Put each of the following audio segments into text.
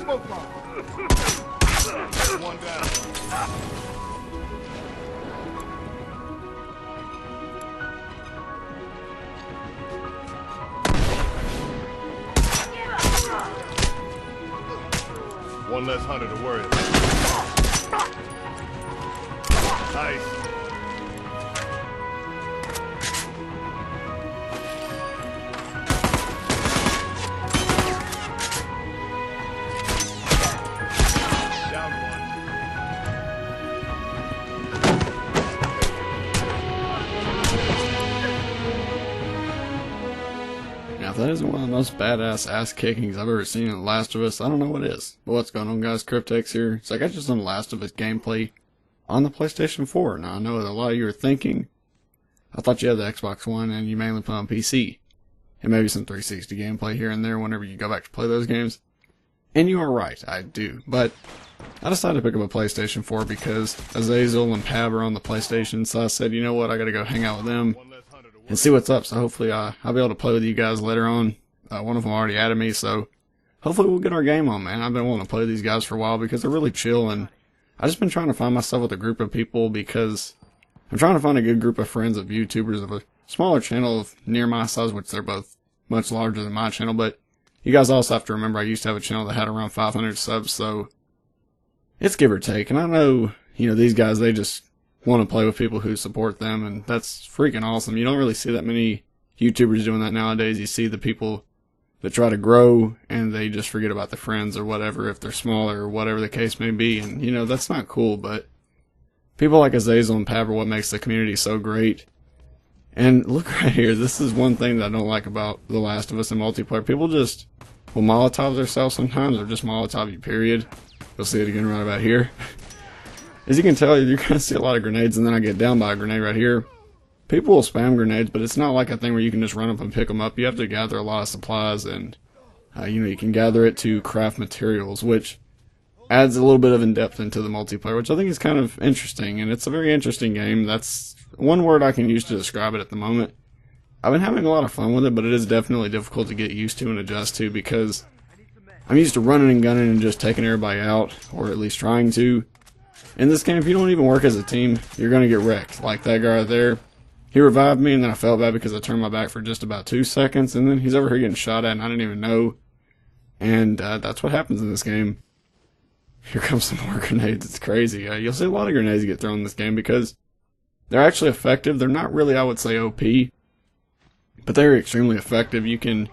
smoke bomb. One down. One less hunter to worry about. Nice. Down one. Now, if that isn't one of the most badass ass kickings I've ever seen in The Last of Us, I don't know what is. But what's going on, guys? Kryptex here. So I got just some Last of Us gameplay on the PlayStation 4. Now, I know that a lot of you are thinking, I thought you had the Xbox One and you mainly play on PC. And maybe some 360 gameplay here and there whenever you go back to play those games. And you are right, I do. But I decided to pick up a PlayStation 4 because Azazel and Pav are on the PlayStation, so I said, you know what, I gotta go hang out with them and see what's up. So hopefully I'll be able to play with you guys later on. One of them already added me, so hopefully we'll get our game on, man. I've been wanting to play with these guys for a while because they're really chill, and I've just been trying to find myself with a group of people because I'm trying to find a good group of friends of YouTubers of a smaller channel of near my size, which they're both much larger than my channel, but you guys also have to remember I used to have a channel that had around 500 subs, so it's give or take. And I know, you know, these guys, they just want to play with people who support them, and that's freaking awesome. You don't really see that many YouTubers doing that nowadays. You see the people that try to grow and they just forget about the friends or whatever if they're smaller or whatever the case may be, and you know, that's not cool. But people like Azazel and Pav are what makes the community so great. And look right here, this is one thing that I don't like about The Last of Us in multiplayer. People just will Molotov themselves sometimes, or just Molotov you, period. You'll see it again right about here. As you can tell, you're going to see a lot of grenades, and then I get down by a grenade right here. People will spam grenades, but it's not like a thing where you can just run up and pick them up. You have to gather a lot of supplies, and you know, you can gather it to craft materials, which adds a little bit of in-depth into the multiplayer, which I think is kind of interesting, and it's a very interesting game. That's one word I can use to describe it at the moment. I've been having a lot of fun with it, but it is definitely difficult to get used to and adjust to because I'm used to running and gunning and just taking everybody out, or at least trying to. In this game, if you don't even work as a team, you're going to get wrecked. Like that guy right there. He revived me, and then I felt bad because I turned my back for just about 2 seconds, and then he's over here getting shot at, and I didn't even know. And that's what happens in this game. Here comes some more grenades. It's crazy. You'll see a lot of grenades get thrown in this game because they're actually effective. They're not really, I would say, OP, but they're extremely effective. You can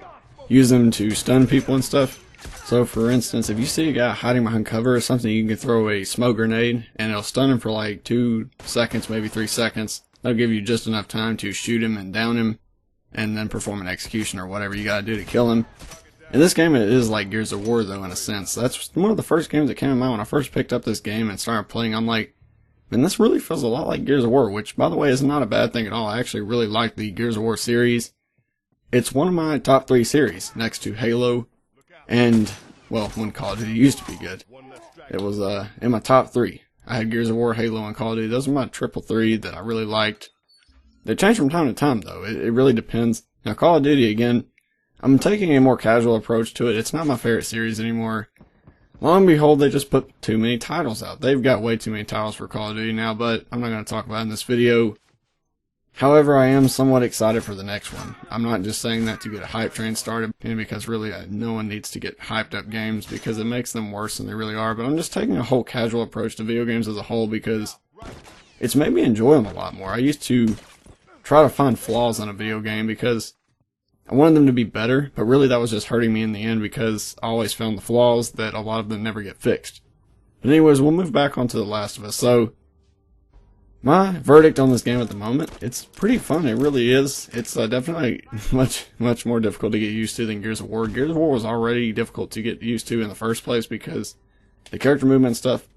use them to stun people and stuff. So, for instance, if you see a guy hiding behind cover or something, you can throw a smoke grenade, and it'll stun him for like 2 seconds, maybe 3 seconds. That'll give you just enough time to shoot him and down him, and then perform an execution or whatever you gotta do to kill him. In this game, it is like Gears of War, though, in a sense. That's one of the first games that came out. When I first picked up this game and started playing, I'm like, man, this really feels a lot like Gears of War, which, by the way, is not a bad thing at all. I actually really like the Gears of War series. It's one of my top 3 series, next to Halo, and, well, when Call of Duty used to be good. It was in my top 3. I had Gears of War, Halo, and Call of Duty. Those are my triple 3 that I really liked. They change from time to time, though. It really depends. Now, Call of Duty, again, I'm taking a more casual approach to it. It's not my favorite series anymore. Lo and behold, they just put too many titles out. They've got way too many titles for Call of Duty now, but I'm not going to talk about it in this video. However, I am somewhat excited for the next one. I'm not just saying that to get a hype train started, and because really no one needs to get hyped up games because it makes them worse than they really are, but I'm just taking a whole casual approach to video games as a whole because it's made me enjoy them a lot more. I used to try to find flaws in a video game because I wanted them to be better, but really that was just hurting me in the end because I always found the flaws that a lot of them never get fixed. But anyways, we'll move back onto The Last of Us. So, my verdict on this game at the moment, it's pretty fun, it really is. It's definitely much more difficult to get used to than Gears of War. Gears of War was already difficult to get used to in the first place because the character movement and stuff,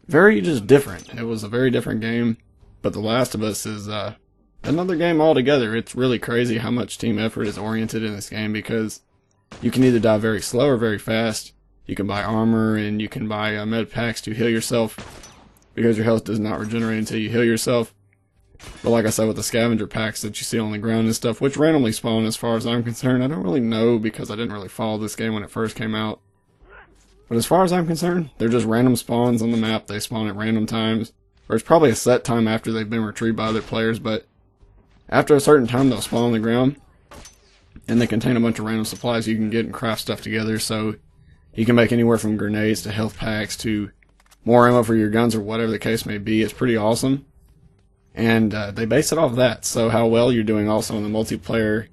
very just different. It was a very different game, but The Last of Us is another game altogether. It's really crazy how much team effort is oriented in this game because you can either die very slow or very fast. You can buy armor and you can buy med packs to heal yourself because your health does not regenerate until you heal yourself. But like I said, with the scavenger packs that you see on the ground and stuff, which randomly spawn as far as I'm concerned, I don't really know because I didn't really follow this game when it first came out. But as far as I'm concerned, they're just random spawns on the map. They spawn at random times. Or it's probably a set time after they've been retrieved by other players, but after a certain time they'll spawn on the ground. And they contain a bunch of random supplies you can get and craft stuff together, so you can make anywhere from grenades to health packs to more ammo for your guns or whatever the case may be. It's pretty awesome. And they base it off of that, so how well you're doing also in the multiplayer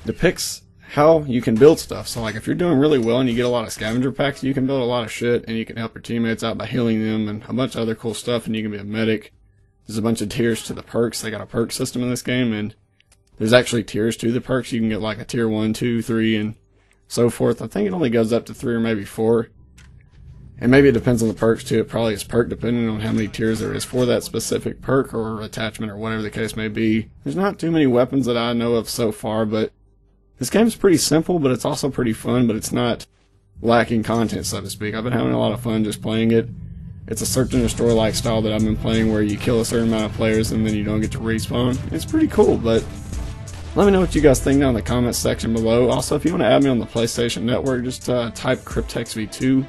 depicts how you can build stuff. So like if you're doing really well and you get a lot of scavenger packs, you can build a lot of shit and you can help your teammates out by healing them and a bunch of other cool stuff, and you can be a medic. There's a bunch of tiers to the perks. They got a perk system in this game, and there's actually tiers to the perks. You can get like a tier 1, 2, 3, and so forth. I think it only goes up to 3 or maybe 4. And maybe it depends on the perks too. It probably is perk depending on how many tiers there is for that specific perk or attachment or whatever the case may be. There's not too many weapons that I know of so far, but this game's pretty simple, but it's also pretty fun, but it's not lacking content, so to speak. I've been having a lot of fun just playing it. It's a search and destroy like style that I've been playing where you kill a certain amount of players and then you don't get to respawn. It's pretty cool, but let me know what you guys think down in the comments section below. Also, if you want to add me on the PlayStation Network, just type Kryptex V2.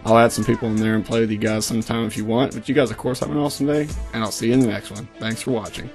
I'll add some people in there and play with you guys sometime if you want. But you guys, of course, have an awesome day, and I'll see you in the next one. Thanks for watching.